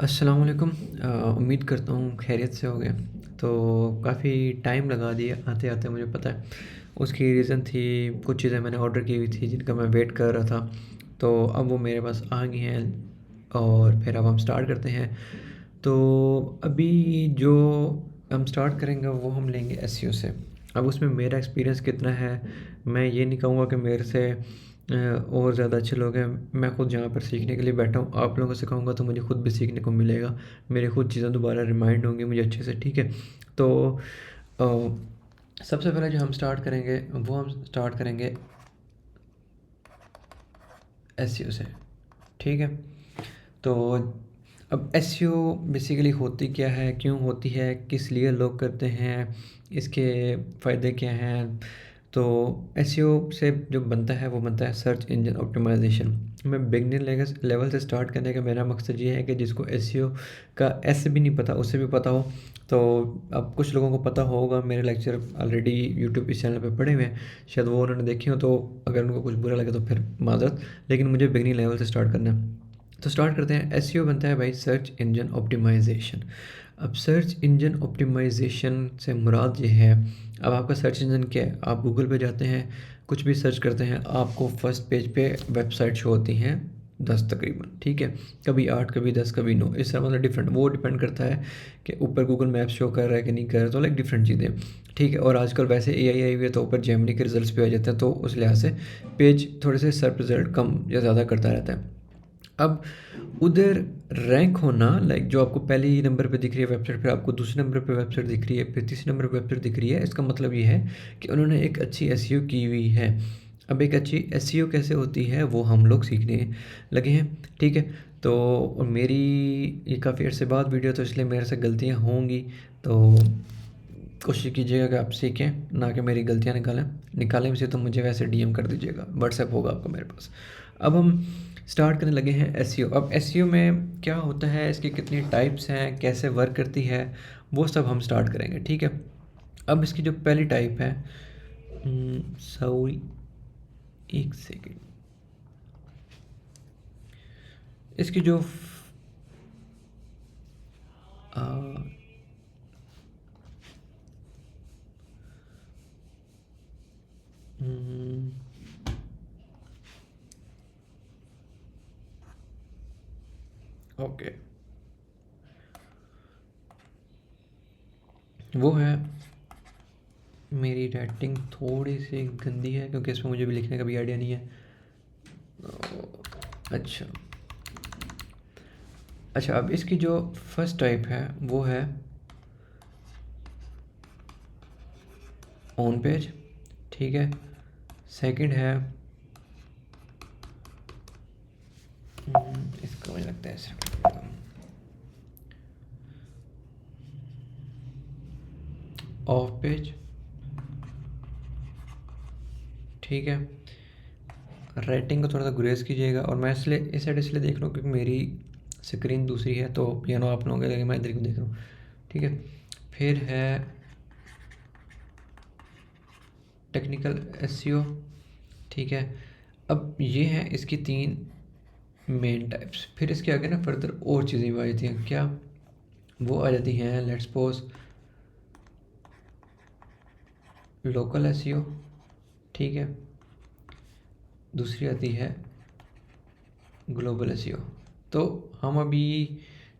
अस्सलाम वालेकुम। उम्मीद करता हूँ खैरियत से होगे। तो काफ़ी टाइम लगा दिया आते-आते, मुझे पता है। उसकी रीज़न थी, कुछ चीज़ें मैंने ऑर्डर की हुई थी जिनका मैं वेट कर रहा था। तो अब वो मेरे पास आ गई हैं और फिर अब हम स्टार्ट करते हैं। तो अभी जो हम स्टार्ट करेंगे वो हम लेंगे एसईओ से। अब उसमें मेरा एक्सपीरियंस कितना है, मैं ये नहीं कहूँगा कि मेरे से और ज़्यादा अच्छे लोग हैं। मैं खुद यहाँ पर सीखने के लिए बैठा हूँ, आप लोगों को सिखाऊंगा तो मुझे खुद भी सीखने को मिलेगा। मेरे खुद चीज़ें दोबारा रिमाइंड होंगी मुझे अच्छे से, ठीक है। तो सबसे पहले जो हम स्टार्ट करेंगे वो हम स्टार्ट करेंगे एसईओ से, ठीक है। तो अब एसईओ बेसिकली होती क्या है, क्यों होती है, किस लिए लोग करते हैं, इसके फ़ायदे क्या हैं। तो एसईओ से जो बनता है वो बनता है सर्च इंजन ऑप्टिमाइजेशन। मैं बिगनर लेवल से स्टार्ट करने का मेरा मकसद ये है कि जिसको एसईओ का एस भी नहीं पता उसे भी पता हो। तो अब कुछ लोगों को पता होगा, मेरे लेक्चर ऑलरेडी यूट्यूब इस चैनल पे पड़े हुए हैं, शायद वो उन्होंने देखे हो। तो अगर उनको कुछ बुरा लगे तो फिर माजरत, लेकिन मुझे बिगनिंग लेवल से स्टार्ट करना है। तो स्टार्ट करते हैं। एसईओ बनता है भाई सर्च इंजन ऑप्टिमाइजेशन। अब सर्च इंजन ऑप्टिमाइजेशन से मुराद ये है, अब आपका सर्च इंजन क्या है, आप गूगल पे जाते हैं, कुछ भी सर्च करते हैं, आपको फर्स्ट पेज पे वेबसाइट शो होती हैं 10 तकरीबन, ठीक है। कभी 8, कभी 10, कभी 9, इस तरह, मतलब डिफरेंट, वो डिपेंड करता है कि ऊपर गूगल मैप्स शो कर रहा है कि नहीं कर रहा है, तो लाइक डिफरेंट चीज़ें, ठीक है। और आजकल वैसे एआई आई हुई है तो ऊपर जेमिनी के रिजल्ट्स भी आ जाते हैं, तो उस लिहाज से पेज थोड़े से सर्च रिजल्ट कम या ज़्यादा करता रहता है। अब उधर रैंक होना, लाइक जो आपको पहले ही नंबर पे दिख रही है वेबसाइट, फिर आपको दूसरे नंबर पे वेबसाइट दिख रही है, फिर तीसरे नंबर पे वेबसाइट दिख रही है, इसका मतलब ये है कि उन्होंने एक अच्छी एसईओ की हुई है। अब एक अच्छी एसईओ कैसे होती है वो हम लोग सीखने लगे हैं, ठीक है। तो और मेरी ये काफ़ी अर्से बाद वीडियो, तो इसलिए मेरे से गलतियाँ होंगी। तो कोशिश कीजिएगा कि आप सीखें, ना कि मेरी गलतियाँ निकालें। निकालें भी से तो मुझे वैसे डीएम कर दीजिएगा, व्हाट्सएप होगा आपका मेरे पास। अब हम स्टार्ट करने लगे हैं एसईओ। अब एसईओ में क्या होता है, इसकी कितनी टाइप्स हैं, कैसे वर्क करती है, वो सब हम स्टार्ट करेंगे, ठीक है। अब इसकी जो पहली टाइप है, सॉरी एक सेकेंड, इसकी जो आ, हम्म, ओके, वो है, मेरी राइटिंग थोड़ी सी गंदी है क्योंकि इसमें मुझे भी लिखने का भी आइडिया नहीं है। अच्छा, अच्छा, अब इसकी जो फर्स्ट टाइप है वो है ऑन पेज, ठीक है। सेकंड है, इसको मुझे लगता है ऑफ पेज, ठीक है। राइटिंग को थोड़ा सा गुरेज कीजिएगा, और मैं इसलिए इस साइड इसलिए देख रहा हूँ क्योंकि मेरी स्क्रीन दूसरी है, तो पियानो आप लोगों के लगे, मैं इधर को देख रहा हूँ, ठीक है। फिर है टेक्निकल एसईओ, ठीक है। अब ये हैं इसकी 3 मेन टाइप्स। फिर इसके आगे ना फर्दर और चीज़ें भी आ जाती हैं, क्या वो आ जाती हैं, लेट्स सपोज लोकल एसईओ, ठीक है। दूसरी आती है ग्लोबल एसईओ। तो हम अभी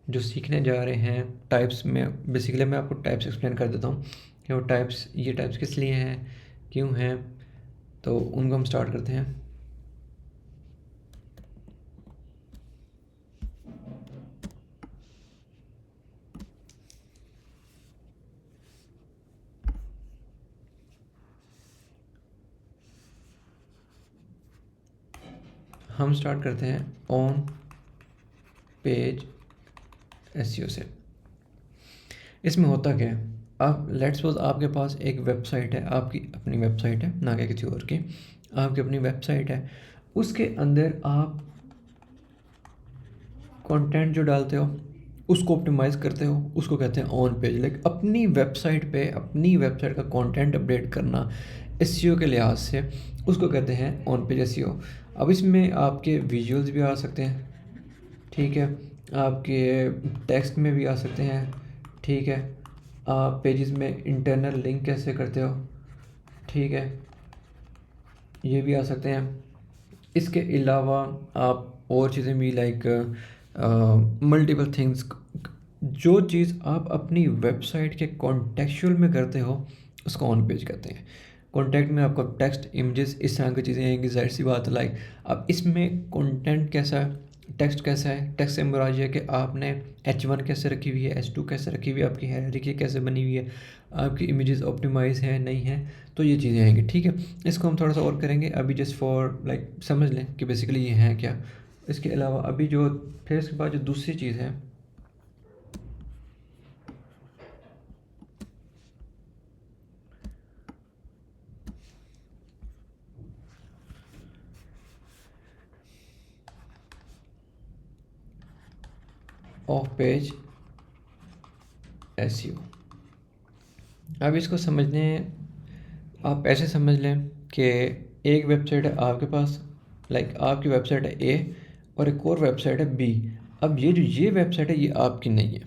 जो सीखने जा रहे हैं टाइप्स में, बेसिकली मैं आपको टाइप्स एक्सप्लेन कर देता हूँ कि वो टाइप्स, ये टाइप्स किस लिए हैं, क्यों हैं। तो उनको हम स्टार्ट करते हैं। हम स्टार्ट करते हैं ऑन पेज एसईओ से। इसमें होता क्या है, आप लेट्स सपोज आपके पास एक वेबसाइट है, आपकी अपनी वेबसाइट है, ना कि किसी और की, आपकी अपनी वेबसाइट है। उसके अंदर आप कंटेंट जो डालते हो उसको ऑप्टिमाइज़ करते हो, उसको कहते हैं ऑन पेज। लाइक अपनी वेबसाइट पे अपनी वेबसाइट का कंटेंट अपडेट करना एसईओ के लिहाज से, उसको कहते हैं ऑन पेज एसईओ। अब इसमें आपके विजुअल्स भी आ सकते हैं, ठीक है। आपके टेक्स्ट में भी आ सकते हैं, ठीक है। आप पेजेस में इंटरनल लिंक कैसे करते हो, ठीक है, ये भी आ सकते हैं। इसके अलावा आप और चीज़ें भी लाइक मल्टीपल थिंग्स, जो चीज़ आप अपनी वेबसाइट के कॉन्टेक्चुअल में करते हो उसको ऑन पेज कहते हैं। कॉन्टेक्ट में आपको टेक्स्ट, इमेजेस, इस तरह की चीज़ें आएंगी, ज़ाहिर सी बात है। लाइक अब इसमें कंटेंट कैसा है, टेक्स्ट कैसा है, टेक्स्ट से मुराद ये है कि आपने H1 कैसे रखी हुई है, H2 कैसे रखी हुई है, आपकी हायरार्की कैसे बनी हुई है, आपकी इमेजेस ऑप्टिमाइज है नहीं है, तो ये चीज़ें आएंगी, ठीक है। इसको हम थोड़ा सा और करेंगे अभी, जस्ट फॉर लाइक समझ लें कि बेसिकली ये हैं क्या। इसके अलावा अभी जो फिर इसके बाद जो दूसरी चीज़ है, ऑफ पेज एसईओ। अब इसको समझने आप ऐसे समझ लें कि एक वेबसाइट है आपके पास, लाइक आपकी वेबसाइट है ए और एक और वेबसाइट है बी। अब ये वेबसाइट है ये आपकी नहीं है,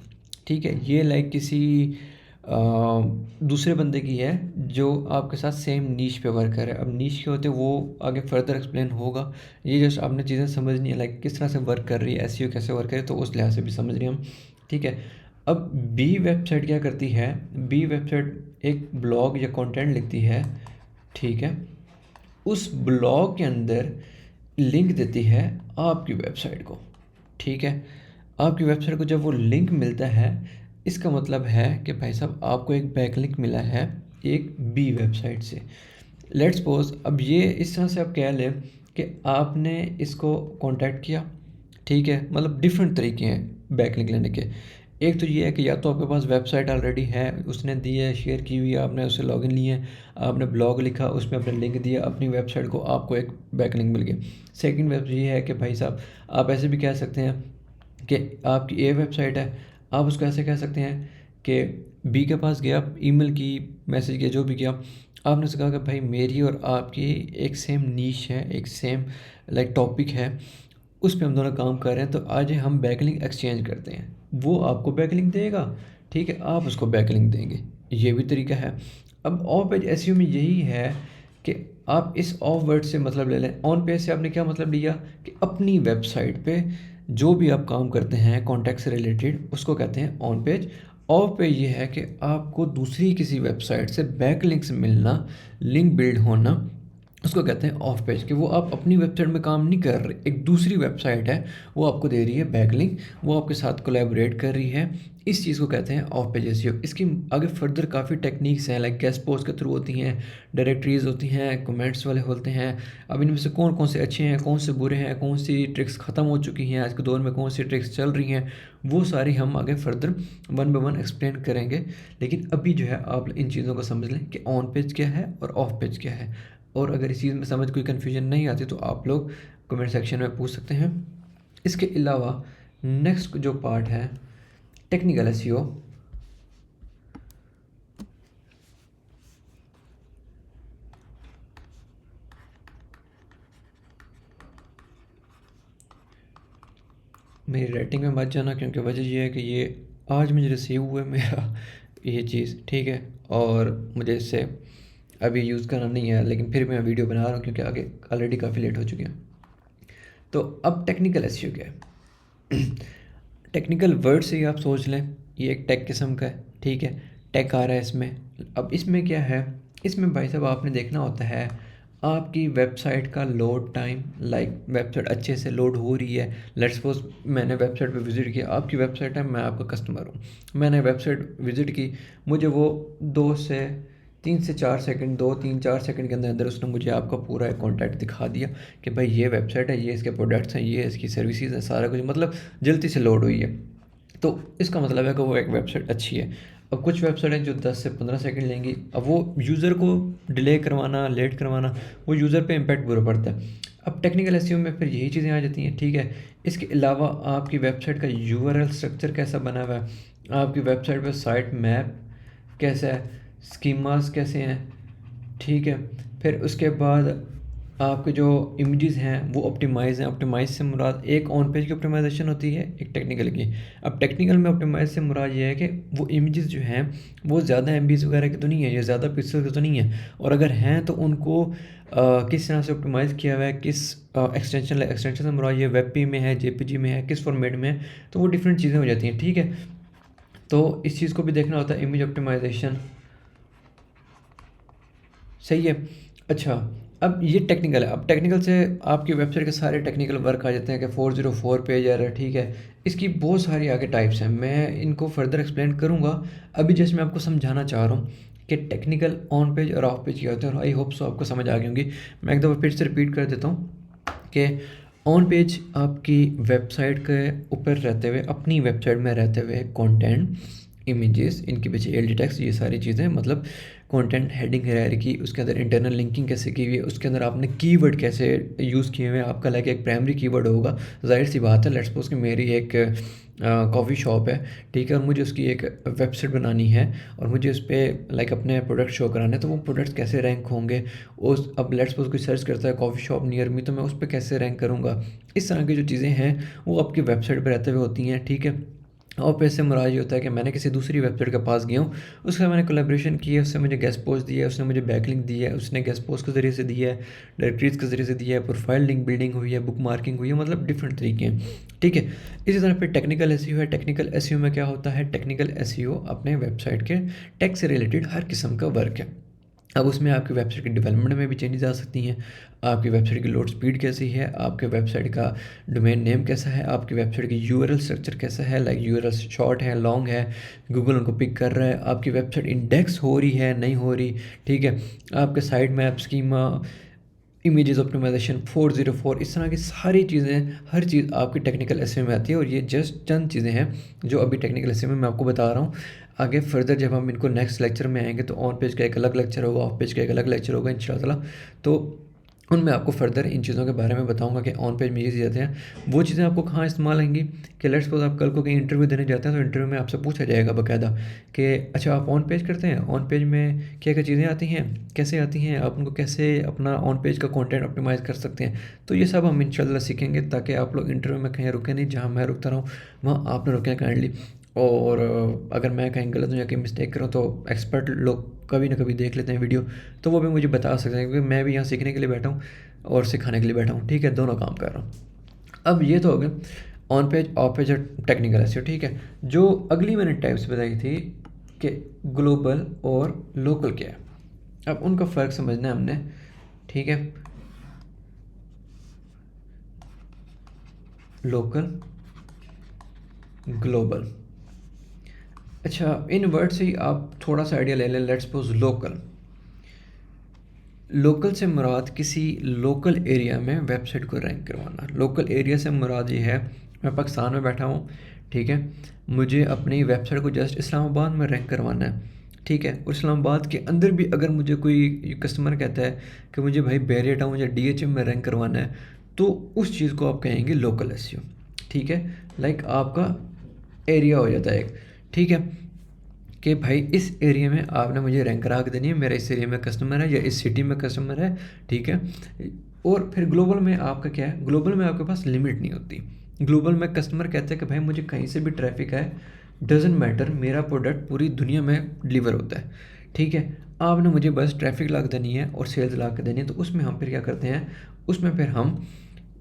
ठीक है, ये लाइक किसी दूसरे बंदे की है जो आपके साथ सेम नीश पे वर्क कर रहा है। अब नीश के होते वो आगे फर्दर एक्सप्लेन होगा, ये जस्ट आपने चीज़ें समझनी है लाइक किस तरह से वर्क कर रही है, एसईओ कैसे वर्क करे, तो उस लिहाज से भी समझ रहे हैं हम, ठीक है। अब बी वेबसाइट क्या करती है, बी वेबसाइट एक ब्लॉग या कंटेंट लिखती है, ठीक है, उस ब्लॉग के अंदर लिंक देती है आपकी वेबसाइट को, ठीक है। आपकी वेबसाइट को जब वो लिंक मिलता है, इसका मतलब है कि भाई साहब आपको एक बैकलिंक मिला है एक बी वेबसाइट से। लेट्स सपोज अब ये इस तरह से आप कह लें कि आपने इसको कांटेक्ट किया, ठीक है, मतलब डिफरेंट तरीके हैं बैकलिंक लेने के। एक तो ये है कि या तो आपके पास वेबसाइट ऑलरेडी है, उसने दी है, शेयर की हुई है, आपने उससे लॉगिन लिए, आपने ब्लॉग लिखा, उसमें अपने लिंक दिया अपनी वेबसाइट को, आपको एक बैकलिंक मिल गया। सेकंड वेब ये है कि भाई साहब आप ऐसे भी कह सकते हैं कि आपकी ए वेबसाइट है, आप उसको ऐसे कह सकते हैं कि बी के पास गया, ईमेल की, मैसेज किया, जो भी किया, आपने उससे कहा कि भाई मेरी और आपकी एक सेम नीश है, एक सेम लाइक टॉपिक है, उस पे हम दोनों काम कर रहे हैं, तो आज हम बैकलिंक एक्सचेंज करते हैं। वो आपको बैकलिंक देगा, ठीक है, आप उसको बैकलिंक देंगे, ये भी तरीका है। अब ऑफ पेज एसईओ में यही है कि आप इस ऑफ वर्ड से मतलब ले लें, ऑन पेज से आपने क्या मतलब लिया कि अपनी वेबसाइट पे जो भी आप काम करते हैं कॉन्टैक्ट से रिलेटेड उसको कहते हैं ऑन पेज। ऑफ पेज ये है कि आपको दूसरी किसी वेबसाइट से बैकलिंक्स मिलना, लिंक बिल्ड होना, उसको कहते हैं ऑफ पेज, कि वो आप अपनी वेबसाइट में काम नहीं कर रहे, एक दूसरी वेबसाइट है वो आपको दे रही है बैकलिंक, वो आपके साथ कोलैबोरेट कर रही है, इस चीज़ को कहते हैं ऑफ पेज एसईओ। इसकी आगे फर्दर काफ़ी टेक्निक्स हैं, लाइक गेस्ट पोस्ट के थ्रू होती हैं, डायरेक्टरीज होती हैं, कमेंट्स वाले होते हैं। अब इनमें से कौन कौन से अच्छे हैं, कौन से बुरे हैं, कौन सी ट्रिक्स ख़त्म हो चुकी हैं आज के दौर में, कौन सी ट्रिक्स चल रही हैं, वो सारी हम आगे further one by one explain करेंगे। लेकिन अभी जो है आप इन चीज़ों को समझ लें कि ऑन पेज क्या है और ऑफ पेज क्या है। और अगर इस चीज़ में समझ कोई कन्फ्यूजन नहीं आती तो आप लोग कमेंट सेक्शन में पूछ सकते हैं। इसके अलावा नेक्स्ट जो पार्ट है टेक्निकल एसईओ, मेरी रेटिंग में मत जाना, क्योंकि वजह ये है कि ये आज मुझे रिसीव हुआ है मेरा ये चीज़, ठीक है, और मुझे इससे अभी यूज़ करना नहीं है, लेकिन फिर मैं वीडियो बना रहा हूँ क्योंकि आगे ऑलरेडी काफ़ी लेट हो चुके हैं। तो अब टेक्निकल एसईओ क्या है? टेक्निकल वर्ड से ही आप सोच लें ये एक टेक किस्म का है, ठीक है, टेक आ रहा है इसमें। अब इसमें क्या है, इसमें भाई साहब आपने देखना होता है आपकी वेबसाइट का लोड टाइम, लाइक वेबसाइट अच्छे से लोड हो रही है। लेट्स सपोज मैंने वेबसाइट पे विज़िट किया, आपकी वेबसाइट है, मैं आपका कस्टमर हूँ, मैंने वेबसाइट विज़िट की, मुझे वो 2 से 3 से 4 सेकंड, 2 3 4 सेकंड के अंदर अंदर उसने मुझे आपका पूरा एक कॉन्टैक्ट दिखा दिया कि भाई ये वेबसाइट है, ये इसके प्रोडक्ट्स हैं, ये इसकी सर्विसेज हैं, सारा कुछ मतलब जल्दी से लोड हुई है। तो इसका मतलब है कि वो एक वेबसाइट अच्छी है। अब कुछ वेबसाइट हैं जो 10 से 15 सेकंड लेंगी, अब वो यूज़र को डिले करवाना, लेट करवाना, वो यूज़र पे इम्पैक्ट बुरा पड़ता है। अब टेक्निकल एसईओ में फिर यही चीज़ें आ जाती हैं, ठीक है। इसके अलावा आपकी वेबसाइट का यूआरएल स्ट्रक्चर कैसा बना हुआ है, आपकी वेबसाइट पर साइट मैप कैसा है, स्कीमास कैसे हैं, ठीक है। फिर उसके बाद आपके जो इमेजेस हैं वो ऑप्टिमाइज़ हैं। ऑप्टिमाइज़ से मुराद एक ऑन पेज की ऑप्टिमाइजेशन होती है, एक टेक्निकल की। अब टेक्निकल में ऑप्टिमाइज़ से मुराद ये है कि वो इमेजेस जो हैं वो ज़्यादा एमबीज़ वगैरह की तो नहीं है, या ज़्यादा पिक्सल की तो नहीं है, और अगर हैं तो उनको किस तरह से ऑप्टिमाइज़ किया हुआ है, किस एक्सटेंशन से मुराद ये वेब पी में है, जेपीजी में है, किस फॉर्मेट में है, तो वो डिफरेंट चीज़ें हो जाती हैं। ठीक है, तो इस चीज़ को भी देखना होता है, इमेज ऑप्टिमाइजेशन। सही है। अच्छा, अब ये टेक्निकल है। अब टेक्निकल से आपकी वेबसाइट के सारे टेक्निकल वर्क आ जाते हैं कि 404 पेज एरर। ठीक है, इसकी बहुत सारी आगे टाइप्स हैं, मैं इनको फर्दर एक्सप्लेन करूँगा। अभी जैसे मैं आपको समझाना चाह रहा हूँ कि टेक्निकल ऑन पेज और ऑफ पेज क्या होता है, और आई होप सो आपको समझ आ गई होंगी। मैं एक दफ़ा फिर से रिपीट कर देता हूँ कि ऑन पेज आपकी वेबसाइट के ऊपर रहते हुए, अपनी वेबसाइट में रहते हुए कंटेंट, इमेजेस, इनके पीछे एल टेक्स्ट, ये सारी चीज़ें, मतलब कंटेंट, हेडिंग, हायरार्की, उसके अंदर इंटरनल लिंकिंग कैसे की हुई है, उसके अंदर आपने कीवर्ड कैसे यूज़ किए हुए हैं। आपका लाइक एक प्राइमरी कीवर्ड होगा, जाहिर सी बात है। लेट्स सपोज कि मेरी एक कॉफ़ी शॉप है, ठीक है, और मुझे उसकी एक वेबसाइट बनानी है, और मुझे उस पर लाइक अपने प्रोडक्ट शो कराने हैं, तो वो प्रोडक्ट्स कैसे रैंक होंगे उस, अब लेट्स सपोज कोई सर्च करता है कॉफ़ी शॉप नियर मी, तो मैं उस पर कैसे रैंक करूँगा। इस तरह की जो चीज़ें हैं वो आपकी वेबसाइट पर रहते हुए होती हैं। ठीक है, और पेज से मुराद ये होता है कि मैंने किसी दूसरी वेबसाइट के पास गया हूँ, उसके साथ मैंने कोलैबोरेशन की है, उससे मुझे गेस्ट पोस्ट दिया है, उसने मुझे बैकलिंक दी है, उसने गेस्ट पोस्ट के ज़रिए से दिया है, डायरेक्टरीज के ज़रिए से दिया है, प्रोफाइल लिंक बिल्डिंग हुई है, बुक मार्किंग हुई है, मतलब डिफरेंट तरीके हैं। ठीक है, इसी तरह फिर टेक्निकल एसईओ है। टेक्निकल एसईओ में क्या होता है, टेक्निकल एसईओ अपने वेबसाइट के टेक से रिलेटेड हर किस्म का वर्क है। अब उसमें आपकी वेबसाइट की डेवलपमेंट में भी चेंजेस आ सकती हैं। आपकी वेबसाइट की लोड स्पीड कैसी है, आपके वेबसाइट का डोमेन नेम कैसा है, आपकी वेबसाइट की यूआरएल स्ट्रक्चर कैसा है, लाइक यूआरएल शॉर्ट है, लॉन्ग है, गूगल उनको पिक कर रहा है, आपकी वेबसाइट इंडेक्स हो रही है, नहीं हो रही। ठीक है, आपके site map schema, images optimization 404, इस तरह की सारी चीज़ें, हर चीज़ आपकी टेक्निकल एसईओ में आती है। और ये जस्ट चंद चीज़ें हैं जो अभी टेक्निकल एसईओ में मैं आपको बता रहा हूँ। आगे फर्दर जब हम इनको नेक्स्ट लेक्चर में आएंगे तो ऑन पेज का एक अलग लेक्चर होगा, ऑफ पेज का एक अलग लेक्चर होगा इंशाल्लाह। तो उनमें आपको फर्दर इन चीज़ों के बारे में बताऊंगा कि ऑन पेज में ये चीज़ें आते हैं, वो चीज़ें आपको कहाँ इस्तेमाल आएंगी। कि लेट्स सपोज आप कल को कहीं इंटरव्यू देने जाते हैं, तो इंटरव्यू में आपसे पूछा जाएगा बाकायदा कि अच्छा आप ऑन पेज करते हैं, ऑन पेज में क्या क्या चीज़ें आती हैं, कैसे आती हैं, आप उनको कैसे अपना ऑन पेज का कंटेंट ऑप्टिमाइज़ कर सकते हैं। तो ये सब हम इंशाल्लाह सीखेंगे, ताकि आप लोग इंटरव्यू में कहीं रुके नहीं, जहाँ मैं रुकता रहा हूँ वहाँ आप ना रुकें काइंडली। और अगर मैं कहीं गलत हूँ या कहीं मिस्टेक करूँ तो एक्सपर्ट लोग कभी ना कभी देख लेते हैं वीडियो, तो वो भी मुझे बता सकते हैं, क्योंकि मैं भी यहाँ सीखने के लिए बैठा हूँ और सिखाने के लिए बैठा हूँ। ठीक है, दोनों काम कर रहा हूँ। अब ये तो हो गया ऑन पेज, ऑफ पेज और टेक्निकल एसईओ। ठीक है, जो अगली मैंने टाइप्स बताई थी कि ग्लोबल और लोकल क्या है, अब उनका फ़र्क समझना है हमने। ठीक है, लोकल, ग्लोबल। अच्छा, इन वर्ड से ही आप थोड़ा सा आइडिया ले लें। लेट्स सपोज लोकल, लोकल से मुराद किसी लोकल एरिया में वेबसाइट को रैंक करवाना। लोकल एरिया से मुराद ये है, मैं पाकिस्तान में बैठा हूँ, ठीक है, मुझे अपनी वेबसाइट को जस्ट इस्लामाबाद में रैंक करवाना है। ठीक है, और इस्लामाबाद के अंदर भी अगर मुझे कोई कस्टमर कहता है कि मुझे भाई बैरिया टाउन या डीएचएम में रैंक करवाना है, तो उस चीज़ को आप कहेंगे लोकल एसईओ। ठीक है, लाइक आपका एरिया हो जाता है एक। ठीक है, कि भाई इस एरिया में आपने मुझे रैंक करा के देनी है, मेरा इस एरिया में कस्टमर है या इस सिटी में कस्टमर है। ठीक है, और फिर ग्लोबल में आपका क्या है, ग्लोबल में आपके पास लिमिट नहीं होती। ग्लोबल में कस्टमर कहते हैं कि भाई मुझे कहीं से भी ट्रैफिक है, डजेंट मैटर, मेरा प्रोडक्ट पूरी दुनिया में डिलीवर होता है। ठीक है, आपने मुझे बस ट्रैफिक ला के देनी है और सेल्स ला के देनी है। तो उसमें हम फिर क्या करते हैं, उसमें फिर हम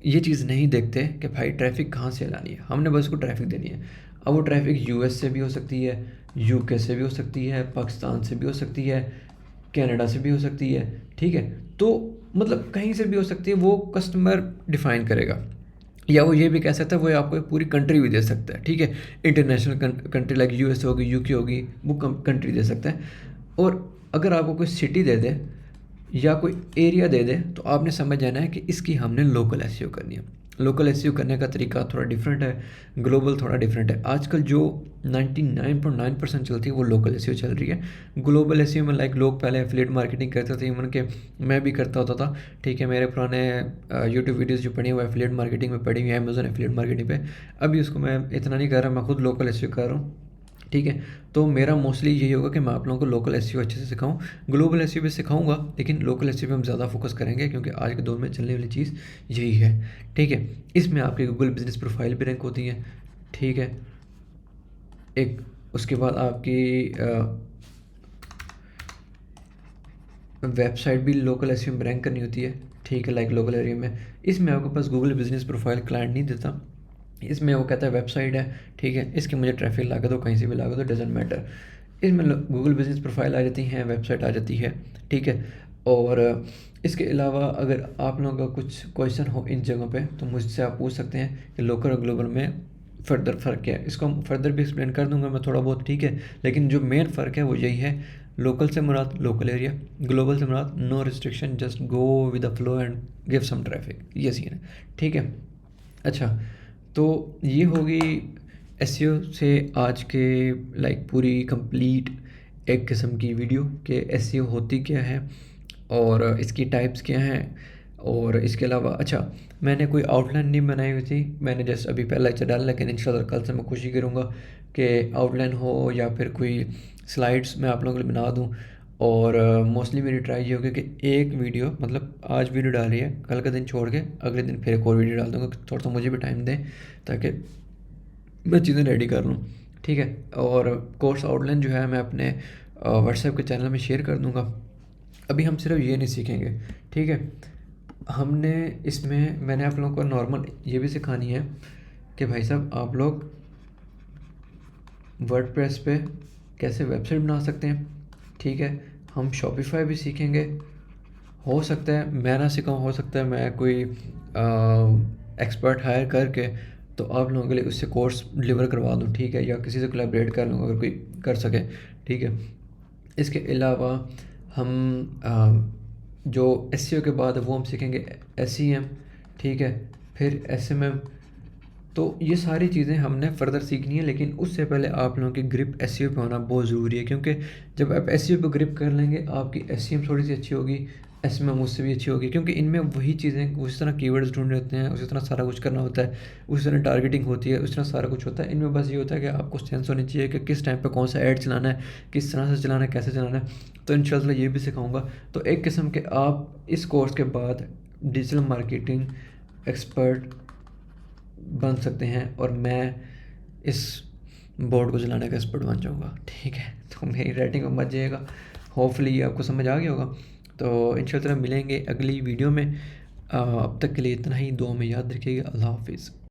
ये चीज़ नहीं देखते कि भाई ट्रैफिक कहाँ से लानी है, हमने बस उसको ट्रैफिक देनी है। अब वो ट्रैफिक यूएस से भी हो सकती है, यूके से भी हो सकती है, पाकिस्तान से भी हो सकती है, कनाडा से भी हो सकती है। ठीक है, तो मतलब कहीं से भी हो सकती है, वो कस्टमर डिफाइन करेगा। या वो ये भी कह सकता है, वो आपको एक पूरी कंट्री भी दे सकता है। ठीक है, इंटरनेशनल कंट्री लाइक यूएस होगी, यूके होगी, वो कंट्री दे सकता है। और अगर आपको कोई सिटी दे दे या कोई एरिया दे दे, तो आपने समझ जाना है कि इसकी हमने लोकल एसईओ करनी है। लोकल एसईओ करने का तरीका थोड़ा डिफरेंट है, ग्लोबल थोड़ा डिफरेंट है। आजकल जो 99.9% चलती है वो लोकल एसईओ चल रही है। ग्लोबल एसईओ में लाइक लोग पहले एफिलिएट मार्केटिंग करते थे, इवन के मैं भी करता होता था। ठीक है, मेरे पुराने यूट्यूब वीडियोज़ जो पढ़ी हैं वो एफिलिएट मार्केटिंग में पढ़ी हुई है, अमेजोन एफिलिएट मार्केटिंग पे। अभी उसको मैं इतना नहीं कर रहा, मैं खुद लोकल एसईओ कर रहा हूँ। ठीक है। तो मेरा मोस्टली यही होगा कि मैं आप लोगों को लोकल एसईओ अच्छे से सिखाऊं, ग्लोबल एसईओ भी सिखाऊंगा, लेकिन लोकल एसईओ पे हम ज़्यादा फोकस करेंगे क्योंकि आज के दौर में चलने वाली चीज़ यही है। ठीक है। इसमें आपकी गूगल बिजनेस प्रोफाइल भी रैंक होती है। ठीक है। एक उसके बाद आपकी वेबसाइट भी लोकल एसईओ में रैंक करनी होती है। ठीक है, लाइक लोकल एरिया में। इसमें आपके पास गूगल बिजनेस प्रोफाइल क्लाइंट नहीं देता, इसमें वो कहता है वेबसाइट है, ठीक है, इसके मुझे ट्रैफिक ला के दो, कहीं से भी ला के दो, डजेंट मैटर। इसमें गूगल बिजनेस प्रोफाइल आ जाती हैं, वेबसाइट आ जाती है। ठीक है। और इसके अलावा अगर आप लोगों का कुछ क्वेश्चन हो इन जगहों पे तो मुझसे आप पूछ सकते हैं कि लोकल और ग्लोबल में फ़र्दर फ़र्क क्या है। इसको फर्दर भी एक्सप्लेन कर दूंगा मैं थोड़ा बहुत, ठीक है, लेकिन जो मेन फ़र्क है वो यही है। लोकल से मुराद लोकल एरिया, ग्लोबल से मुराद no restriction, just go with the flow and give some traffic, ये सीन है। ठीक है। अच्छा, तो ये होगी एसईओ से आज के लाइक पूरी कंप्लीट एक किस्म की वीडियो कि एसईओ होती क्या है और इसकी टाइप्स क्या हैं। और इसके अलावा अच्छा, मैंने कोई आउटलाइन नहीं बनाई हुई थी, मैंने जस्ट अभी पहला लेक्चर डाला, लेकिन इंशाल्लाह कल से मैं कोशिश करूँगा कि आउटलाइन हो या फिर कोई स्लाइड्स मैं आप लोगों के लिए बना दूँ। और मोस्टली मेरी ट्राई ये होगी कि एक वीडियो, मतलब आज वीडियो डाल रही है, कल का दिन छोड़ के अगले दिन फिर एक और वीडियो डाल दूँगा, थोड़ा सा मुझे भी टाइम दें ताकि मैं चीज़ें रेडी कर लूँ। ठीक है। और कोर्स आउटलाइन जो है मैं अपने व्हाट्सएप के चैनल में शेयर कर दूँगा। अभी हम सिर्फ ये नहीं सीखेंगे, ठीक है, हमने इसमें मैंने आप लोगों को नॉर्मल ये भी सिखानी है कि भाई साहब आप लोग वर्डप्रेस पे कैसे वेबसाइट बना सकते हैं। ठीक है। हम शॉपिफाई भी सीखेंगे, हो सकता है मैं ना सिखाऊं, हो सकता है मैं कोई एक्सपर्ट हायर करके तो आप लोगों के लिए उससे कोर्स डिलीवर करवा दूं, ठीक है, या किसी से कोलैबोरेट कर लूँ अगर कोई कर सके। ठीक है। इसके अलावा हम जो एसईओ के बाद है वो हम सीखेंगे एसईएम, ठीक है, फिर एसएमएम। तो ये सारी चीज़ें हमने फ़र्दर सीखनी है, लेकिन उससे पहले आप लोगों की ग्रिप एसईओ पे होना बहुत ज़रूरी है, क्योंकि जब आप एसईओ पे ग्रिप कर लेंगे आपकी एसईएम थोड़ी सी अच्छी होगी, एसएमएम उससे भी अच्छी होगी, क्योंकि इनमें वही चीज़ें उसी तरह कीवर्ड्स ढूंढने होते हैं, उसी तरह सारा कुछ करना होता है, उसी तरह टारगेटिंग होती है, उसी तरह सारा कुछ होता है। इनमें बस ये होता है कि आपको सेंस होनी चाहिए कि किस टाइम पर कौन सा ऐड चलाना है, किस तरह से चलाना है, कैसे चलाना है। तो इंशाल्लाह ये भी सिखाऊँगा। तो एक किस्म के आप इस कोर्स के बाद डिजिटल मार्केटिंग एक्सपर्ट बन सकते हैं और मैं इस बोर्ड को चलाने का एक्सपर्ट बन जाऊँगा। ठीक है। तो मेरी राइटिंग में मत जाइएगा, होपफुली ये आपको समझ आ गया होगा। तो इंशाल्लाह मिलेंगे अगली वीडियो में। अब तक के लिए इतना ही, दुआ में याद रखिएगा। अल्लाह हाफिज़।